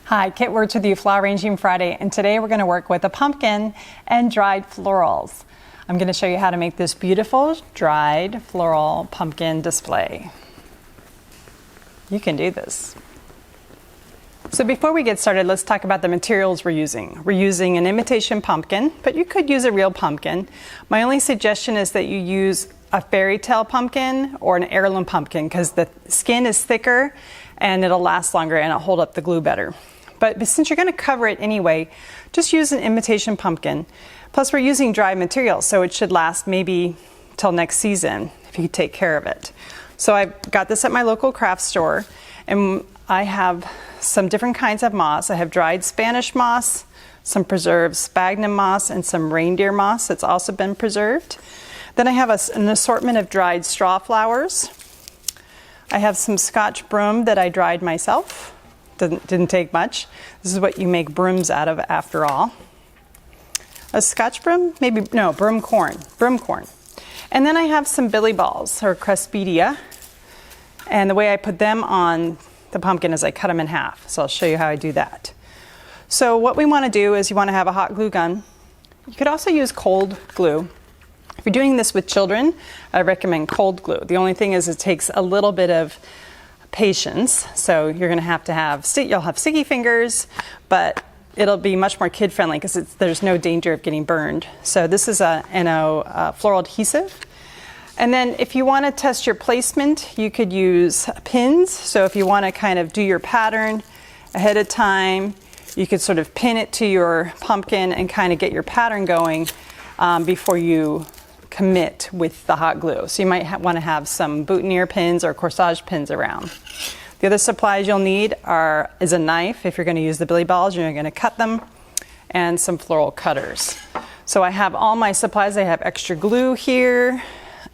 Hi, Kit Wertz with you, Flower Arranging Friday, and today we're going to work with a pumpkin and dried florals. I'm going to show you how to make this beautiful dried floral pumpkin display. You can do this. So before we get started, let's talk about the materials we're using. We're using an imitation pumpkin, but you could use a real pumpkin. My only suggestion is that you use a fairy tale pumpkin or an heirloom pumpkin because the skin is thicker and it'll last longer and it'll hold up the glue better. But since you're going to cover it anyway, just use an imitation pumpkin. Plus we're using dry materials, so it should last maybe till next season if you take care of it. So I got this at my local craft store, and I have some different kinds of moss. I have dried Spanish moss, some preserved sphagnum moss, and some reindeer moss that's also been preserved. Then I have an assortment of dried straw flowers. I have some Scotch broom that I dried myself. Didn't take much. This is what you make brooms out of after all. A Scotch broom? Maybe, no, broom corn. And then I have some billy balls, or cruspedia. And the way I put them on the pumpkin is I cut them in half. So I'll show you how I do that. So what we want to do is you want to have a hot glue gun. You could also use cold glue. If you're doing this with children, I recommend cold glue. The only thing is it takes a little bit of patience. So you're going to have you'll have sticky fingers, but it'll be much more kid friendly because there's no danger of getting burned. So this is a floral adhesive. And then if you want to test your placement, you could use pins. So if you want to kind of do your pattern ahead of time, you could sort of pin it to your pumpkin and kind of get your pattern going before you commit with the hot glue. So you might want to have some boutonniere pins or corsage pins around. The other supplies you'll need is a knife if you're going to use the billy balls, you're going to cut them, and some floral cutters. So I have all my supplies. I have extra glue here,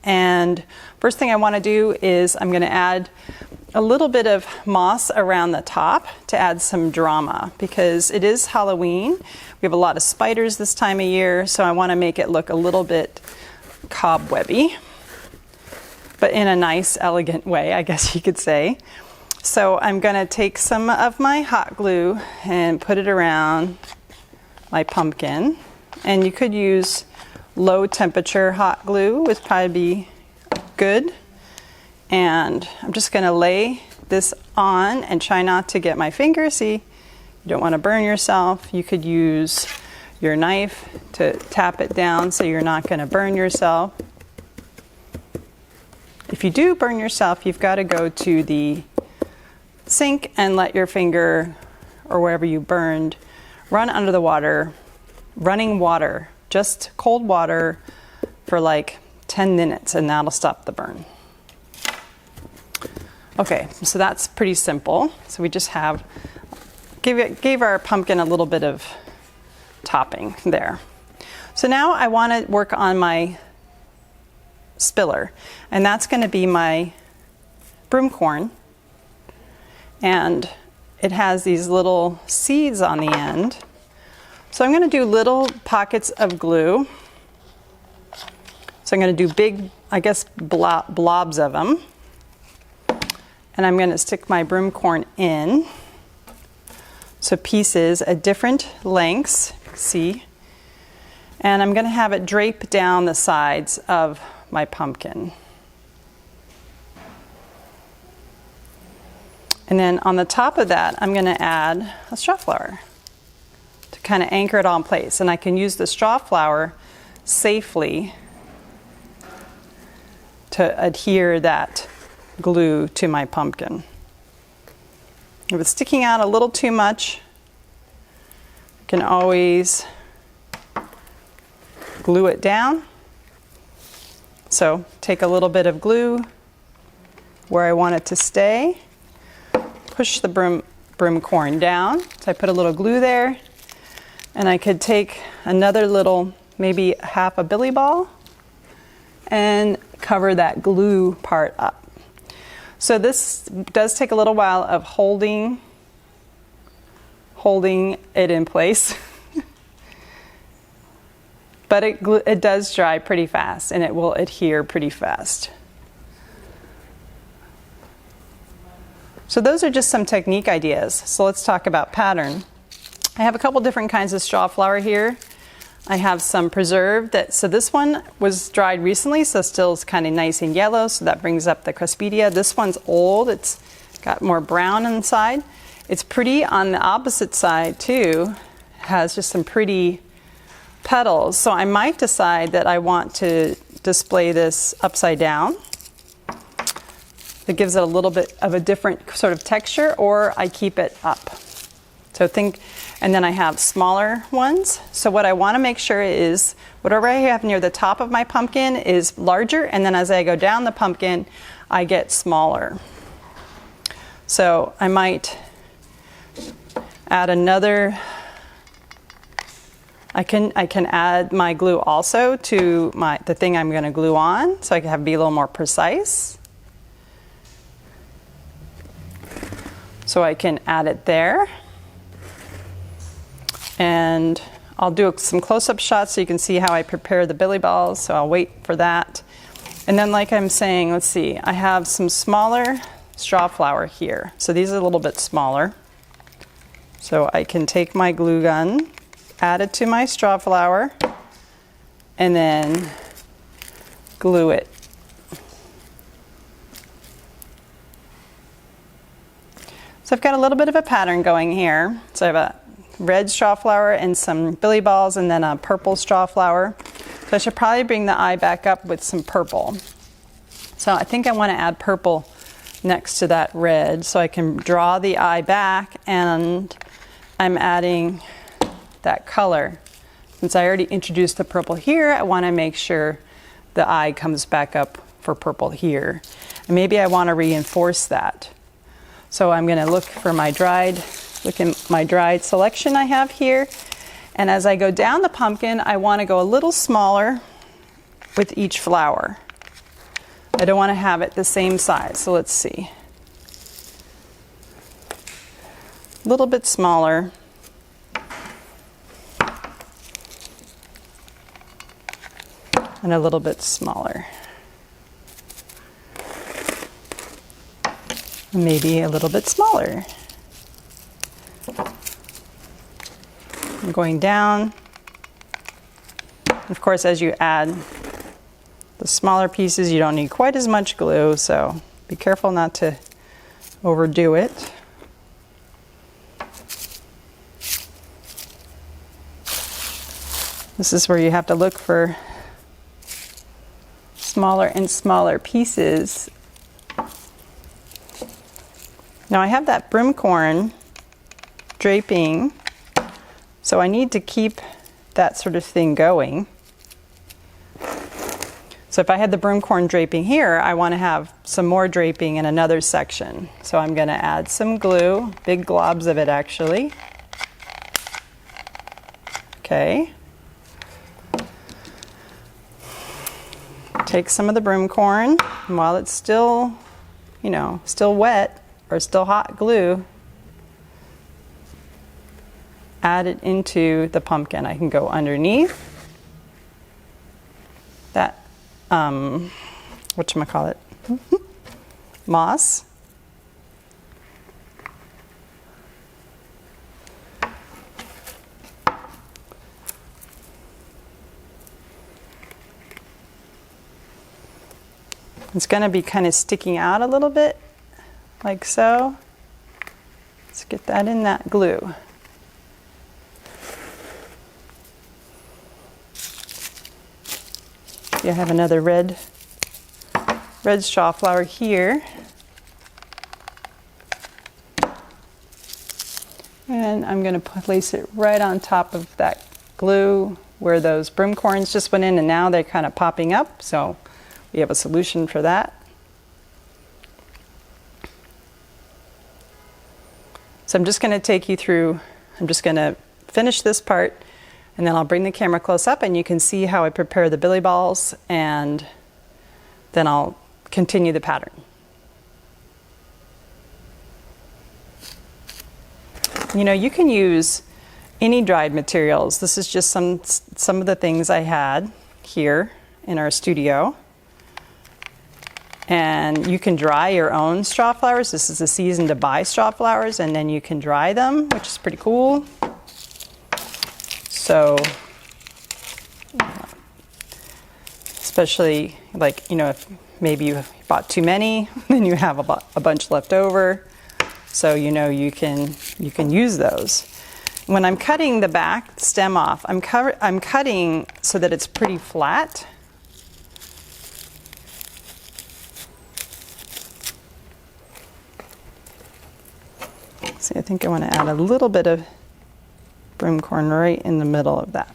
and first thing I want to do is I'm going to add a little bit of moss around the top to add some drama because it is Halloween. We have a lot of spiders this time of year, so I want to make it look a little bit cobwebby, but in a nice, elegant way, I guess you could say. So I'm going to take some of my hot glue and put it around my pumpkin. And you could use low temperature hot glue, would probably be good. And I'm just going to lay this on and try not to get my finger. See, you don't want to burn yourself. You could use your knife to tap it down so you're not going to burn yourself. If you do burn yourself, you've got to go to the sink and let your finger or wherever you burned run under the water, running water, just cold water for like 10 minutes, and that'll stop the burn. Okay, so that's pretty simple. So we just gave our pumpkin a little bit of topping there. So now I want to work on my spiller, and that's going to be my broom corn, and it has these little seeds on the end. So I'm going to do little pockets of glue. So I'm going to do big, I guess, blobs of them, and I'm going to stick my broom corn in. So pieces at different lengths, see, and I'm going to have it drape down the sides of my pumpkin. And then on the top of that, I'm going to add a straw flower to kind of anchor it all in place. And I can use the straw flower safely to adhere that glue to my pumpkin. If it's sticking out a little too much, you can always glue it down. So take a little bit of glue where I want it to stay, push the broom corn down. So I put a little glue there, and I could take another little, maybe half a billy ball, and cover that glue part up. So this does take a little while of holding it in place. But it does dry pretty fast, and it will adhere pretty fast. So those are just some technique ideas. So let's talk about pattern. I have a couple different kinds of straw flower here. I have some preserved so this one was dried recently, so still is kind of nice and yellow, so that brings up the cruspedia. This one's old, it's got more brown inside. It's pretty on the opposite side too, has just some pretty petals. So I might decide that I want to display this upside down. It gives it a little bit of a different sort of texture, or I keep it up. So and then I have smaller ones. So what I want to make sure is whatever I have near the top of my pumpkin is larger, and then as I go down the pumpkin, I get smaller. So I might add another. I can add my glue also to the thing I'm going to glue on, so I can be a little more precise. So I can add it there. And I'll do some close-up shots so you can see how I prepare the billy balls, so I'll wait for that. And then like I'm saying, let's see, I have some smaller straw flower here. So these are a little bit smaller. So I can take my glue gun, add it to my straw flower, and then glue it. So I've got a little bit of a pattern going here. So I have a red straw flower and some billy balls, and then a purple straw flower. So I should probably bring the eye back up with some purple. So I think I want to add purple next to that red, so I can draw the eye back, and I'm adding that color. Since I already introduced the purple here, I want to make sure the eye comes back up for purple here. And maybe I want to reinforce that. So I'm going to look at my dried selection I have here. And as I go down the pumpkin, I want to go a little smaller with each flower. I don't want to have it the same size. So let's see. A little bit smaller. And a little bit smaller. Maybe a little bit smaller. I'm going down. Of course, as you add the smaller pieces, you don't need quite as much glue, so be careful not to overdo it. This is where you have to look for smaller and smaller pieces. Now I have that broomcorn draping, so I need to keep that sort of thing going. So if I had the broomcorn draping here, I want to have some more draping in another section. So I'm going to add some glue, big globs of it actually. Okay. Take some of the broomcorn, and while it's still, still wet, or still hot glue, add it into the pumpkin. I can go underneath that, whatchamacallit, moss. It's going to be kind of sticking out a little bit. Like so. Let's get that in that glue. You have another red straw flower here. And I'm going to place it right on top of that glue where those broomcorns just went in, and now they're kind of popping up, so we have a solution for that. So I'm just going to take you through, I'm just going to finish this part, and then I'll bring the camera close up and you can see how I prepare the billy balls, and then I'll continue the pattern. You can use any dried materials. This is just some of the things I had here in our studio. And you can dry your own straw flowers. This is the season to buy straw flowers, and then you can dry them, which is pretty cool. So, especially like, you know, if maybe you bought too many, then you have a bunch left over. So, you know, you can use those. When I'm cutting the back stem off, I'm cutting so that it's pretty flat. See, I think I want to add a little bit of broomcorn right in the middle of that.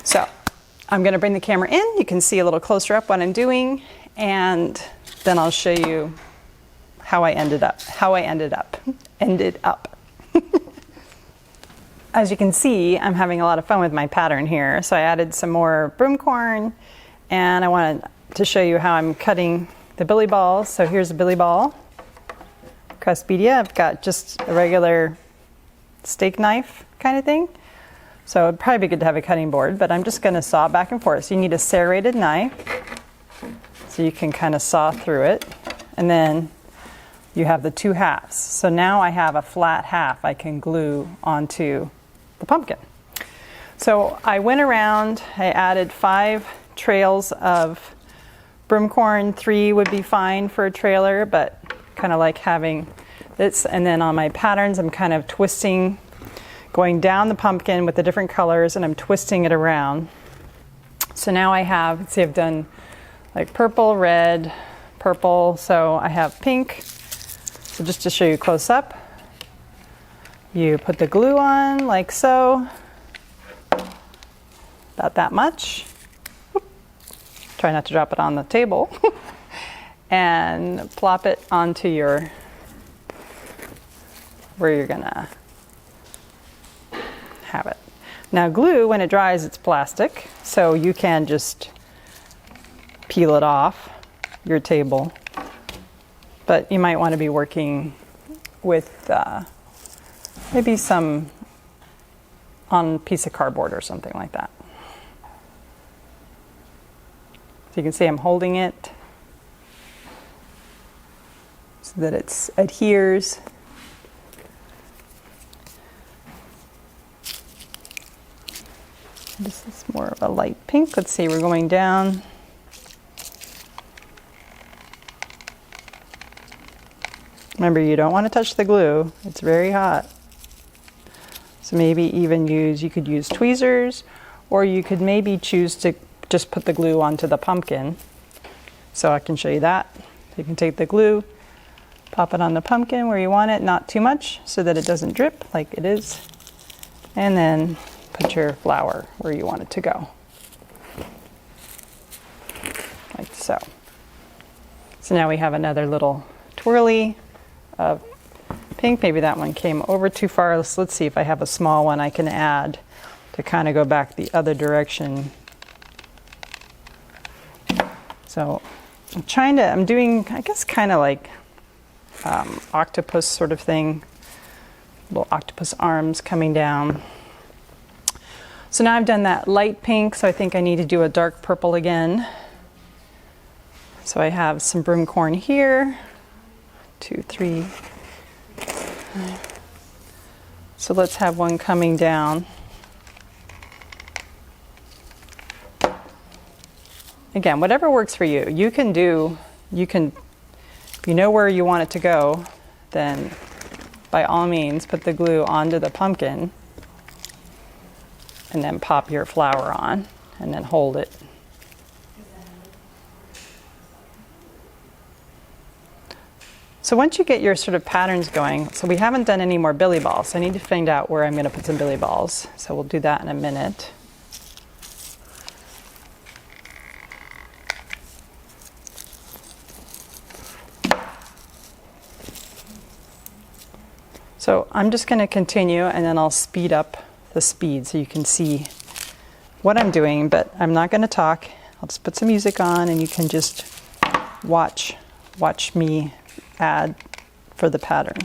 So I'm going to bring the camera in. You can see a little closer up what I'm doing, and then I'll show you how I ended up. As you can see, I'm having a lot of fun with my pattern here. So I added some more broomcorn, and I wanted to show you how I'm cutting the billy balls. So here's a billy ball, Cresspedia. I've got just a regular steak knife kind of thing. So it'd probably be good to have a cutting board, but I'm just going to saw back and forth. So you need a serrated knife, so you can kind of saw through it. And then you have the two halves. So now I have a flat half I can glue onto the pumpkin. So I went around, I added 5 trails of broomcorn. 3 would be fine for a trailer, but kind of like having this. And then on my patterns, I'm kind of twisting, going down the pumpkin with the different colors, and I'm twisting it around. So now I have, let's see, I've done like purple, red, purple. So I have pink. So just to show you close up, you put the glue on like so, about that much. Try not to drop it on the table. And plop it onto your, where you're gonna have it. Now glue, when it dries, it's plastic, so you can just peel it off your table. But you might want to be working with maybe some on a piece of cardboard or something like that. So you can see I'm holding it so that it adheres. This is more of a light pink. Let's see, we're going down. Remember, you don't want to touch the glue. It's very hot. So maybe even you could use tweezers, or you could maybe choose to just put the glue onto the pumpkin. So I can show you that. You can take the glue, pop it on the pumpkin where you want it, not too much so that it doesn't drip like it is. And then put your flower where you want it to go. Like so. So now we have another little twirly of pink. Maybe that one came over too far. Let's see if I have a small one I can add to kind of go back the other direction. So I'm doing, I guess, kind of like octopus sort of thing. Little octopus arms coming down. So now I've done that light pink, so I think I need to do a dark purple again. So I have some broomcorn here. 2, 3. So let's have one coming down. Again, whatever works for you. If you know where you want it to go, then by all means put the glue onto the pumpkin and then pop your flower on and then hold it. So once you get your sort of patterns going, so we haven't done any more billy balls. So I need to find out where I'm going to put some billy balls. So we'll do that in a minute. So I'm just going to continue, and then I'll speed up the speed so you can see what I'm doing, but I'm not going to talk. I'll just put some music on, and you can just watch me add for the pattern.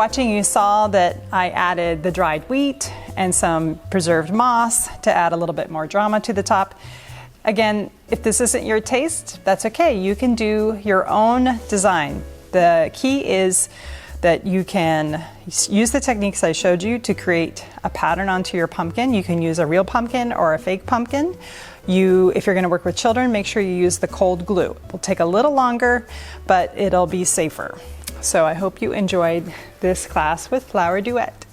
watching, you saw that I added the dried wheat and some preserved moss to add a little bit more drama to the top. Again, if this isn't your taste, that's okay. You can do your own design. The key is that you can use the techniques I showed you to create a pattern onto your pumpkin. You can use a real pumpkin or a fake pumpkin. If you're going to work with children, make sure you use the cold glue. It will take a little longer, but it'll be safer. So I hope you enjoyed this class with Flower Duet.